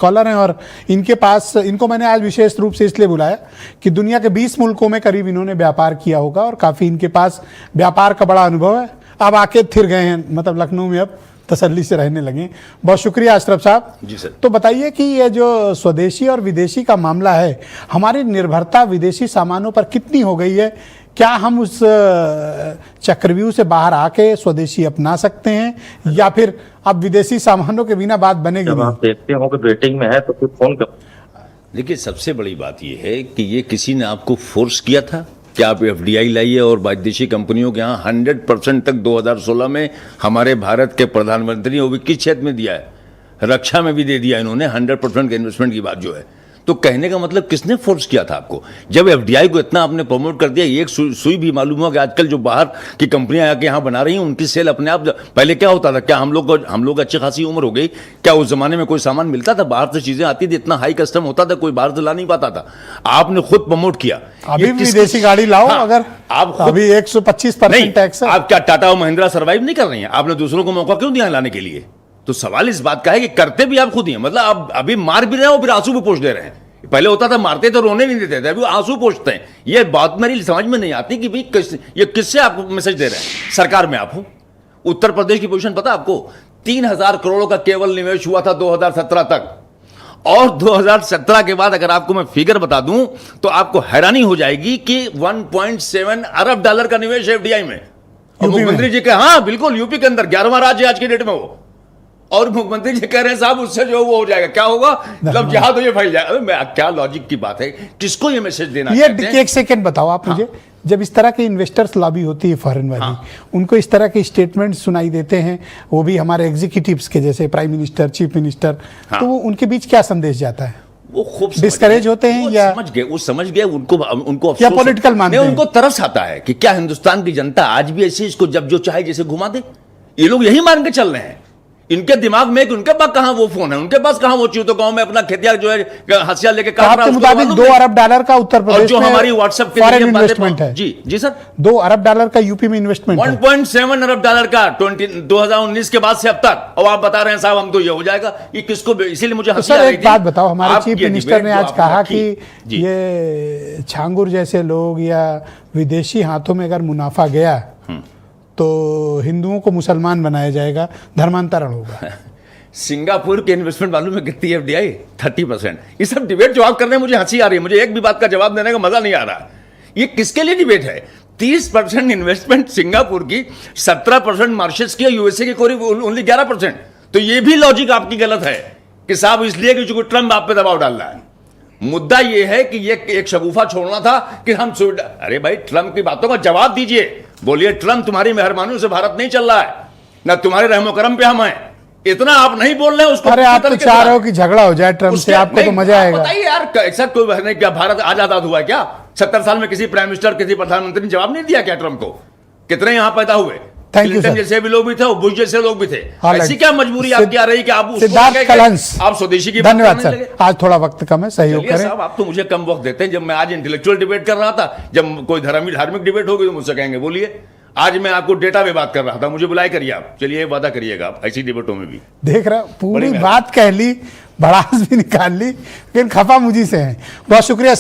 Collar हैं और इनको मैंने आज विशेष रूप से इसलिए बुलाया कि दुनिया के 20 मुल्कों में करीब इन्होंने व्यापार किया होगा और काफ़ी इनके पास व्यापार का बड़ा अनुभव है। अब आके फिर गए हैं, मतलब लखनऊ में अब तसल्ली से रहने लगे। बहुत शुक्रिया अशरफ साहब। जी सर। तो बताइए कि ये जो स्वदेशी और विदेशी का मामला है, हमारी निर्भरता विदेशी सामानों पर कितनी हो गई है? क्या हम उस चक्रव्यूह से बाहर आके स्वदेशी अपना सकते हैं या फिर अब विदेशी सामानों के बिना बात बनेगी? जब आप देखते हो कि वेटिंग में है तो फिर फोन कर। देखिए, सबसे बड़ी बात यह है कि ये किसी ने आपको फोर्स किया था कि आप एफडीआई लाइए और विदेशी कंपनियों के यहाँ 100% तक 2016 में हमारे भारत के प्रधानमंत्री ने वो भी किस क्षेत्र में दिया है, रक्षा में भी दे दिया इन्होंने 100% के इन्वेस्टमेंट की बात जो है। तो कहने का मतलब किसने फोर्स किया था आपको? जब एफडीआई को इतना आपने प्रमोट कर दिया, एक सुई भी मालूम हुआ कि आजकल जो बाहर की कंपनियां आके यहाँ बना रही हैं उनकी सेल अपने आप। पहले क्या होता था, क्या हम लोग अच्छी खासी उम्र हो गई, क्या उस जमाने में कोई सामान मिलता था? बाहर से चीजें आती थी, इतना हाई कस्टम होता था, कोई बाहर से ला नहीं पाता था। आपने खुद प्रमोट किया। अभी विदेशी गाड़ी लाओ, हाँ, अगर आप अभी 125% टैक्स है। आप क्या टाटा और महिंद्रा सर्वाइव नहीं कर रही हैं? आपने दूसरों को मौका क्यों दिया लाने के लिए? तो सवाल इस बात का है कि करते भी आप खुद ही हैं। मतलब आप अभी मार भी रहे हैं और फिर आंसू भी पोंछ दे रहे हैं। पहले होता था मारते तो रोने नहीं देते थे, अभी आंसू पोंछते हैं। ये बात मेरी समझ में नहीं आती कि भाई ये किससे आप मैसेज दे रहे हैं? सरकार में आप हो। उत्तर प्रदेश की पोजीशन पता आपको? 3000 करोड़ का केवल निवेश हुआ था 2017 तक, और 2017 के बाद अगर आपको मैं फिगर बता दूं तो आपको हैरानी हो जाएगी कि 1.7 अरब डॉलर का निवेश है एफडीआई में। और मुख्यमंत्री जी के, हाँ बिल्कुल, यूपी के अंदर 11वां राज्य आज की डेट में वो। और मुख्यमंत्री जी कह रहे हैं साहब उससे जो वो हो जाएगा, क्या होगा? मतलब जहां तो ये फैल जाएगा। क्या लॉजिक की बात है? किसको ये मैसेज देना? ये एक सेकंड बताओ आप मुझे। जब इस तरह की इन्वेस्टर्स लॉबी होती है फॉरेन वाली, उनको इस तरह के स्टेटमेंट सुनाई देते हैं, वो भी हमारे एग्जीक्यूटिव्स के जैसे प्राइम मिनिस्टर, चीफ मिनिस्टर, तो वो उनके बीच क्या संदेश जाता है? वो खूब डिस्करेज होते हैं या समझ गए उनको या पॉलिटिकल मानते हैं? उनको तरस आता है कि क्या हिंदुस्तान की जनता आज भी ऐसे इसको जब जो चाहे जैसे घुमा दे? ये लोग यही मान के चल रहे हैं। इनके दिमाग में कि उनके पास कहां वो फोन है, उनके पास कहां वो चूतो गांव में अपना खेतिया जो है हथियार लेके काट रहा है। मुताबिक 2 अरब डॉलर का उत्तर प्रदेश जो हमारी व्हाट्सएप के फॉरेन इन्वेस्टमेंट है। जी सर, 2 अरब डॉलर का यूपी में इन्वेस्टमेंट 1.7 अरब डॉलर का 2019 के बाद से अब तक। और आप बता रहे हैं साहब हम तो ये हो जाएगा, ये किसको? इसीलिए मुझे हंसी आ रही थी। एक बात बताओ, हमारे चीफ मिनिस्टर ने आज कहा कि ये छांगुर जैसे लोग या विदेशी हाथों में अगर मुनाफा गया तो हिंदुओं को मुसलमान बनाया जाएगा, धर्मांतरण होगा। सिंगापुर के इन्वेस्टमेंट मालूम है कितनी एफडीआई? 30%। ये सब डिबेट जवाब करने में मुझे हंसी आ रही है, मुझे एक भी बात का जवाब देने का मजा नहीं आ रहा। ये किसके लिए डिबेट है? 30% इन्वेस्टमेंट सिंगापुर की, 17% मॉरिशस की, यूएसए की कोई ओनली 11%। तो ये भी लॉजिक आपकी गलत है कि साहब इसलिए कि चूंकि ट्रंप आप पे दबाव डाल रहा है। मुद्दा ये है कि ये एक शगुफा छोड़ना था कि हम अरे भाई ट्रंप की बातों का जवाब दीजिए। बोलिए ट्रंप तुम्हारी मेहरबानी से भारत नहीं चल रहा है, ना तुम्हारे रहमो करम पे हम हैं। इतना आप नहीं बोल रहे हैं उसको। अरे आप तो चाह रहे हो कि झगड़ा हो जाए ट्रंप से, आपको तो मजा आएगा। बताइए यार, ऐसा कोई नहीं, क्या भारत आजाद हुआ है क्या? 70 साल में किसी प्राइम मिनिस्टर, किसी प्रधानमंत्री ने जवाब नहीं दिया क्या ट्रंप को? कितने यहां पैदा हुए? क्लिंटन जैसे भी लोग भी थे, बुश जैसे लोग भी थे। ऐसी क्या मजबूरी आपकी आ रही कि आप आप स्वदेशी की? धन्यवाद सर, आज थोड़ा वक्त कम है, सहयोग करें। साहब आप तो मुझे कम वक्त देते हैं। जब मैं आज इंटेलेक्चुअल डिबेट कर रहा था, जब कोई धार्मिक डिबेट होगी तो मुझसे कहेंगे बोलिए। आज मैं आपको डेटा पे बात कर रहा था, मुझे बुलाए करिए आप। चलिए वादा करिएगा आप ऐसी डिबेटों में भी। देख रहा पूरी बात कह ली, भड़ास भी निकाल ली, लेकिन खफा मुझी से है। बहुत शुक्रिया।